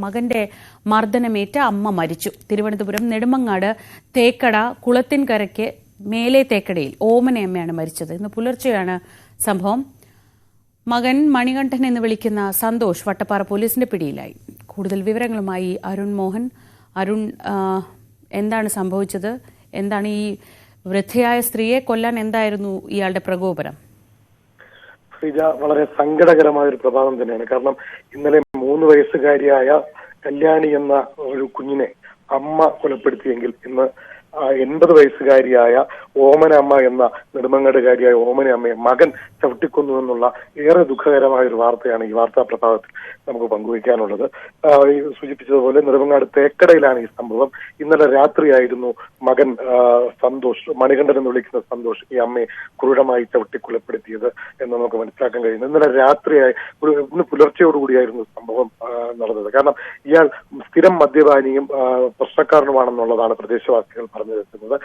മകന്റെ മർദ്ദനമേറ്റ് അമ്മ മരിച്ചു. തിരുവനന്തപുരം നെടുമങ്ങാട് തേക്കട കുളത്തിൻകരയ്ക്ക് മേലെ തേക്കടയിൽ ഓമനയമ്മയാണ് മരിച്ചത്. ഇന്ന് പുലർച്ചെയാണ് സംഭവം. മകൻ മണികണ്ഠൻ എന്ന് വിളിക്കുന്ന സന്തോഷ് വട്ടപ്പാറ പോലീസിന്റെ പിടിയിലായി. കൂടുതൽ വിവരങ്ങളുമായി അരുൺ മോഹൻ. അരുൺ, എന്താണ് സംഭവിച്ചത്? എന്താണ് ഈ വൃദ്ധയായ സ്ത്രീയെ കൊല്ലാൻ എന്തായിരുന്നു ഇയാളുടെ പ്രകോപനം? ശ്രീജ, വളരെ സങ്കടകരമായ ഒരു പ്രഭാതം തന്നെയാണ്. കാരണം ഇന്നലെ 3 വയസ്സുകാരിയായ കല്യാണി എന്ന ഒരു കുഞ്ഞിനെ അമ്മ കൊലപ്പെടുത്തിയെങ്കിൽ ഇന്ന് 80 വയസ്സുകാരിയായ ഓമന അമ്മ എന്ന നെടുമങ്ങാടുകാരിയായ ഓമന അമ്മയെ മകൻ ചവിട്ടിക്കൊന്നു എന്നുള്ള ഏറെ ദുഃഖകരമായ ഒരു വാർത്തയാണ് ഈ വാർത്താ പ്രഭാതത്തിൽ നമുക്ക് പങ്കുവയ്ക്കാനുള്ളത്. സൂചിപ്പിച്ചതുപോലെ നെടുമങ്ങാട് തേക്കടയിലാണ് ഈ സംഭവം. ഇന്നലെ രാത്രിയായിരുന്നു മകൻ സന്തോഷ്, മണികണ്ഠൻ എന്ന് വിളിക്കുന്ന സന്തോഷ്, ഈ അമ്മയെ ക്രൂരമായി ചവിട്ടി കൊലപ്പെടുത്തിയത് എന്ന് നമുക്ക് മനസ്സിലാക്കാൻ കഴിയുന്നു. ഇന്നലെ രാത്രിയായി ഇന്ന് പുലർച്ചയോടുകൂടിയായിരുന്നു സംഭവം നടന്നത്. കാരണം ഇയാൾ സ്ഥിരം മദ്യപാനിയും പ്രശ്നക്കാരനുമാണെന്നുള്ളതാണ് പ്രദേശവാസികൾ പറഞ്ഞിരുന്നത്.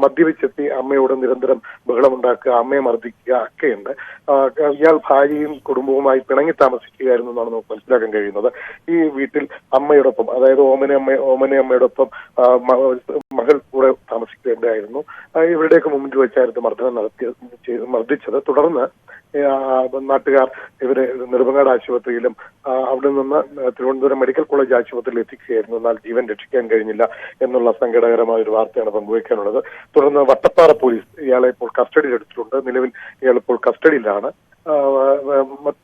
മദ്യപിച്ചെത്തി അമ്മയോട് നിരന്തരം ബഹളമുണ്ടാക്കുക, അമ്മയെ മർദ്ദിക്കുക ഒക്കെയുണ്ട്. ഇയാൾ ഭാര്യയും കുടുംബവുമായി പിണങ്ങി താമസിക്കുകയായിരുന്നു എന്നാണ് നമുക്ക് മനസ്സിലാക്കാൻ കഴിയുന്നത്. ഈ വീട്ടിൽ അമ്മയോടൊപ്പം, അതായത് ഓമനയമ്മയോടൊപ്പം മകൾ കൂടെ താമസിക്കുകയുണ്ടായിരുന്നു. ഇവരുടെയൊക്കെ മുമ്പിൽ വെച്ചായിരുന്നു മർദ്ദിച്ചത്. തുടർന്ന് നാട്ടുകാർ ഇവരെ നെടുമങ്ങാട് ആശുപത്രിയിലും അവിടെ നിന്ന് തിരുവനന്തപുരം മെഡിക്കൽ കോളേജ് ആശുപത്രിയിൽ എത്തിക്കുകയായിരുന്നു. എന്നാൽ ജീവൻ രക്ഷിക്കാൻ കഴിഞ്ഞില്ല എന്നുള്ള സങ്കടകരമായ ഒരു വാർത്തയാണ് പങ്കുവയ്ക്കാനുള്ളത്. തുടർന്ന് വട്ടപ്പാറ പോലീസ് ഇയാളെ ഇപ്പോൾ കസ്റ്റഡിയിൽ എടുത്തിട്ടുണ്ട്. നിലവിൽ ഇയാൾ ഇപ്പോൾ കസ്റ്റഡിയിലാണ്.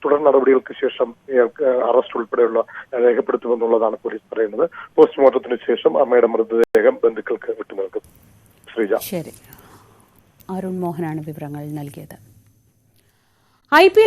തുടർ നടപടികൾക്ക് ശേഷം ഇയാൾക്ക് അറസ്റ്റ് ഉൾപ്പെടെയുള്ള രേഖപ്പെടുത്തുമെന്നുള്ളതാണ് പോലീസ് പറയുന്നത്. പോസ്റ്റ്മോർട്ടത്തിന് ശേഷം അമ്മയുടെ മൃതദേഹം ബന്ധുക്കൾക്ക് വിട്ടുനൽകും. ശ്രീജ, ശരി. അരുൺ മോഹനാണ് വിവരങ്ങൾ നൽകിയത്. IPL